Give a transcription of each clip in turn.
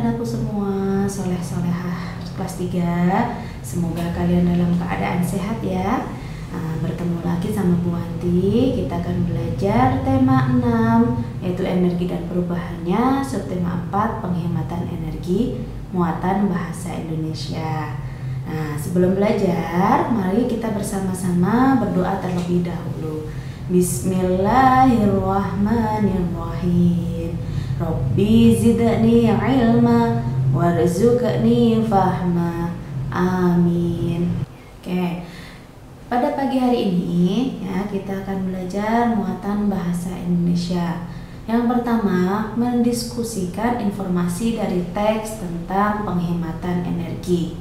anak-anakku semua, soleh-solehah kelas 3. Semoga kalian dalam keadaan sehat ya. Bertemu lagi sama Bu Wanti. Kita akan belajar tema 6, yaitu energi dan perubahannya. Subtema 4, penghematan energi, muatan bahasa Indonesia. Nah, sebelum belajar, mari kita bersama-sama berdoa terlebih dahulu. Bismillahirrahmanirrahim. Rabbi zidni ilma warzuqni fahma. Amin. Oke. Pada pagi hari ini ya, kita akan belajar muatan bahasa Indonesia. Yang pertama, mendiskusikan informasi dari teks tentang penghematan energi.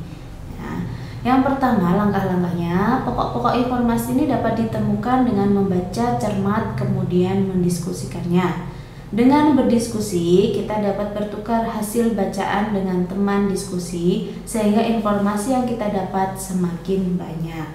Yang pertama, langkah-langkahnya, pokok-pokok informasi ini dapat ditemukan dengan membaca, cermat, kemudian mendiskusikannya. Dengan berdiskusi, kita dapat bertukar hasil bacaan dengan teman diskusi, sehingga informasi yang kita dapat semakin banyak.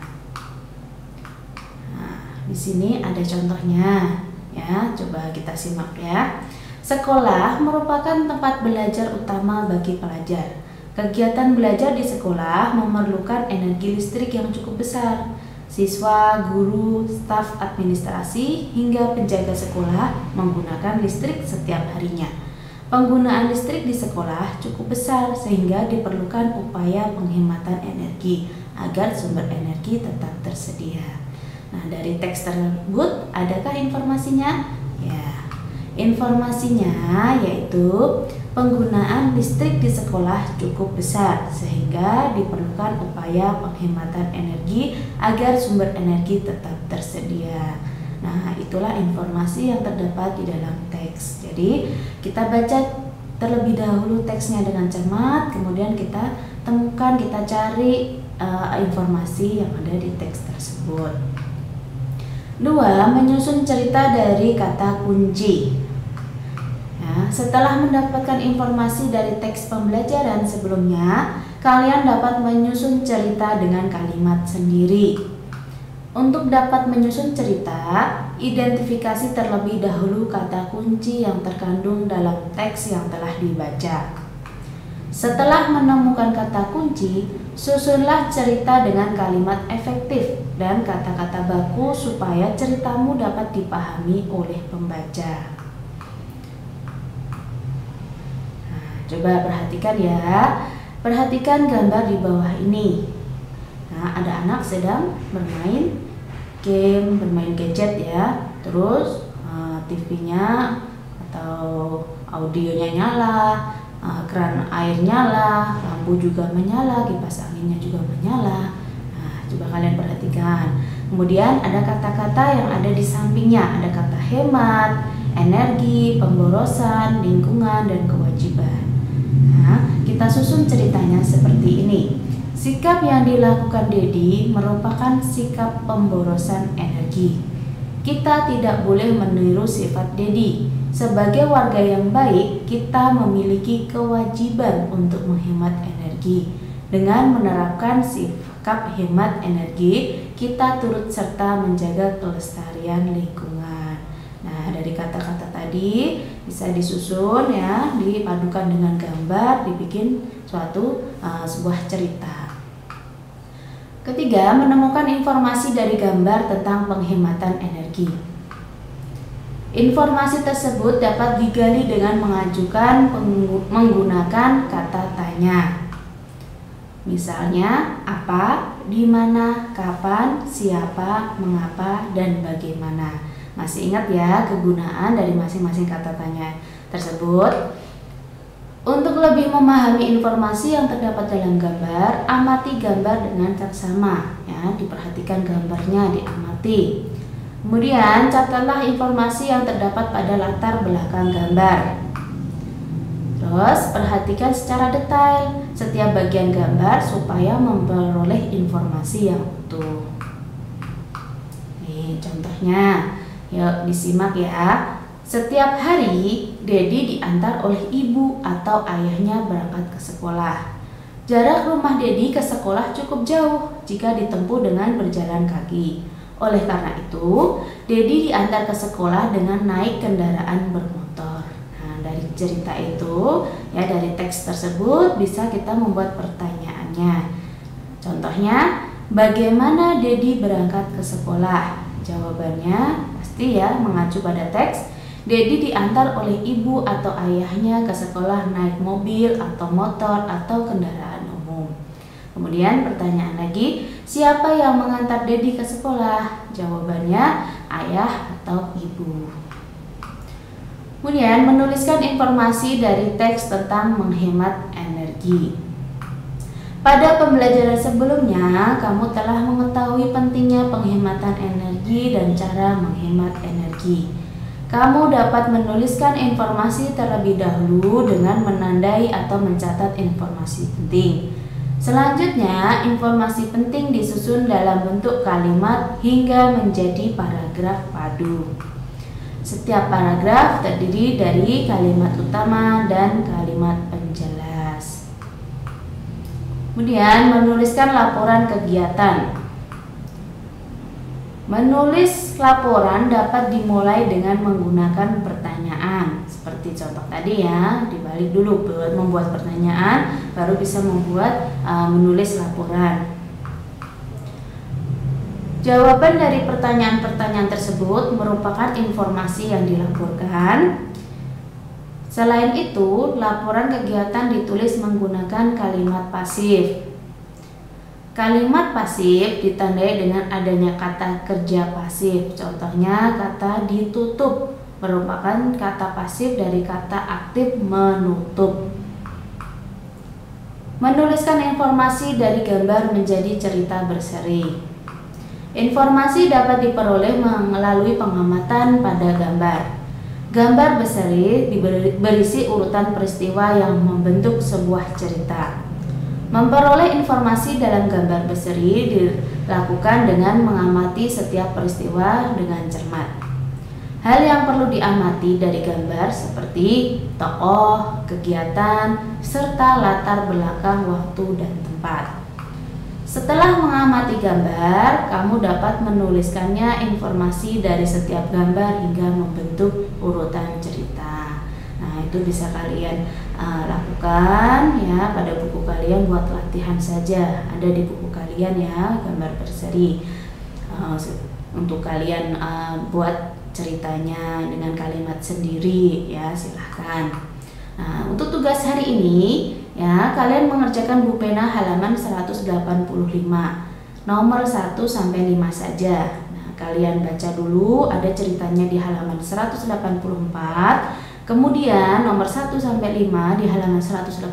Nah, di sini ada contohnya, ya, coba kita simak ya. Sekolah merupakan tempat belajar utama bagi pelajar. Kegiatan belajar di sekolah memerlukan energi listrik yang cukup besar. Siswa, guru, staf administrasi, hingga penjaga sekolah menggunakan listrik setiap harinya. Penggunaan listrik di sekolah cukup besar sehingga diperlukan upaya penghematan energi agar sumber energi tetap tersedia. Nah, dari teks tersebut adakah informasinya? Ya, informasinya yaitu penggunaan listrik di sekolah cukup besar sehingga diperlukan upaya penghematan energi agar sumber energi tetap tersedia. Nah, itulah informasi yang terdapat di dalam teks. Jadi, kita baca terlebih dahulu teksnya dengan cermat, kemudian kita temukan, kita cari informasi yang ada di teks tersebut. 2. Menyusun cerita dari kata kunci. Setelah mendapatkan informasi dari teks pembelajaran sebelumnya, kalian dapat menyusun cerita dengan kalimat sendiri. Untuk dapat menyusun cerita, identifikasi terlebih dahulu kata kunci yang terkandung dalam teks yang telah dibaca. Setelah menemukan kata kunci, susunlah cerita dengan kalimat efektif dan kata-kata baku supaya ceritamu dapat dipahami oleh pembaca. Coba perhatikan ya, perhatikan gambar di bawah ini. Nah, ada anak sedang bermain game, bermain gadget ya. Terus TV-nya atau audionya nyala, keran air nyala, lampu juga menyala, kipas anginnya juga menyala. Nah, coba kalian perhatikan. Kemudian ada kata-kata yang ada di sampingnya, ada kata hemat, energi, pemborosan, lingkungan, dan kewajiban. Kita susun ceritanya seperti ini. Sikap yang dilakukan Dedi merupakan sikap pemborosan energi. Kita tidak boleh meniru sifat Dedi. Sebagai warga yang baik, kita memiliki kewajiban untuk menghemat energi. Dengan menerapkan sikap hemat energi, kita turut serta menjaga kelestarian lingkungan. Nah, dari kata-kata tadi bisa disusun ya, dipadukan dengan gambar, dibikin sebuah cerita. Ketiga, menemukan informasi dari gambar tentang penghematan energi. Informasi tersebut dapat digali dengan menggunakan kata tanya. Misalnya, apa, di mana, kapan, siapa, mengapa, dan bagaimana. Masih ingat ya kegunaan dari masing-masing kata tanya tersebut? Untuk lebih memahami informasi yang terdapat dalam gambar, amati gambar dengan seksama ya, diperhatikan gambarnya, diamati. Kemudian catatlah informasi yang terdapat pada latar belakang gambar. Terus perhatikan secara detail setiap bagian gambar supaya memperoleh informasi yang utuh. Nih contohnya. Yuk disimak ya. Setiap hari Dedi diantar oleh ibu atau ayahnya berangkat ke sekolah. Jarak rumah Dedi ke sekolah cukup jauh jika ditempuh dengan berjalan kaki. Oleh karena itu, Dedi diantar ke sekolah dengan naik kendaraan bermotor. Nah, dari cerita itu, ya dari teks tersebut bisa kita membuat pertanyaannya. Contohnya, bagaimana Dedi berangkat ke sekolah? Jawabannya pasti ya mengacu pada teks. Dedi diantar oleh ibu atau ayahnya ke sekolah naik mobil atau motor atau kendaraan umum. Kemudian pertanyaan lagi, siapa yang mengantar Dedi ke sekolah? Jawabannya ayah atau ibu. Kemudian menuliskan informasi dari teks tentang menghemat energi. Pada pembelajaran sebelumnya, kamu telah mengetahui pentingnya penghematan energi dan cara menghemat energi. Kamu dapat menuliskan informasi terlebih dahulu dengan menandai atau mencatat informasi penting. Selanjutnya, informasi penting disusun dalam bentuk kalimat hingga menjadi paragraf padu. Setiap paragraf terdiri dari kalimat utama dan kalimat penjelas. Kemudian, menuliskan laporan kegiatan. Menulis laporan dapat dimulai dengan menggunakan pertanyaan. Seperti contoh tadi ya, dibalik dulu buat membuat pertanyaan, baru bisa membuat menulis laporan. Jawaban dari pertanyaan-pertanyaan tersebut merupakan informasi yang dilaporkan. Selain itu, laporan kegiatan ditulis menggunakan kalimat pasif. Kalimat pasif ditandai dengan adanya kata kerja pasif. Contohnya kata ditutup merupakan kata pasif dari kata aktif menutup. Menuliskan informasi dari gambar menjadi cerita berseri. Informasi dapat diperoleh melalui pengamatan pada gambar. Gambar berseri berisi urutan peristiwa yang membentuk sebuah cerita. Memperoleh informasi dalam gambar berseri dilakukan dengan mengamati setiap peristiwa dengan cermat. Hal yang perlu diamati dari gambar seperti tokoh, kegiatan, serta latar belakang waktu dan tempat. Setelah mengamati gambar, kamu dapat menuliskannya informasi dari setiap gambar hingga membentuk urutan cerita. Nah, itu bisa kalian lakukan ya pada buku kalian, buat latihan saja. Ada di buku kalian ya, gambar berseri. Untuk kalian buat ceritanya dengan kalimat sendiri ya, silahkan. Nah, untuk tugas hari ini ya, kalian mengerjakan buku pena halaman 185, nomor 1 sampai 5 saja. Nah, kalian baca dulu, ada ceritanya di halaman 184. Kemudian nomor 1 sampai 5 di halaman 185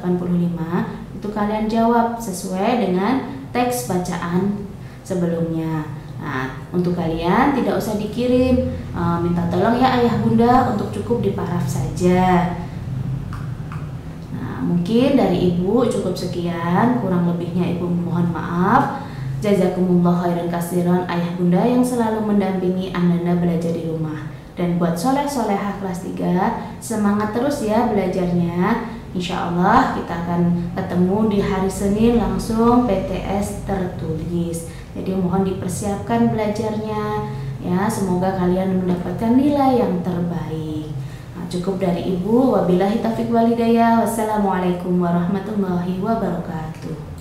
itu kalian jawab sesuai dengan teks bacaan sebelumnya. Nah, untuk kalian tidak usah dikirim, minta tolong ya ayah bunda untuk cukup di paraf saja. Nah, mungkin dari ibu cukup sekian, kurang lebihnya ibu mohon maaf. Jazakumullah khairan katsiran ayah bunda yang selalu mendampingi anda belajar di rumah. Dan buat soleh-solehah kelas 3, semangat terus ya belajarnya. Insya Allah kita akan ketemu di hari Senin langsung PTS tertulis. Jadi mohon dipersiapkan belajarnya ya, semoga kalian mendapatkan nilai yang terbaik. Nah, cukup dari ibu. Wabillahi taufiq wal hidayah. Wassalamualaikum warahmatullahi wabarakatuh.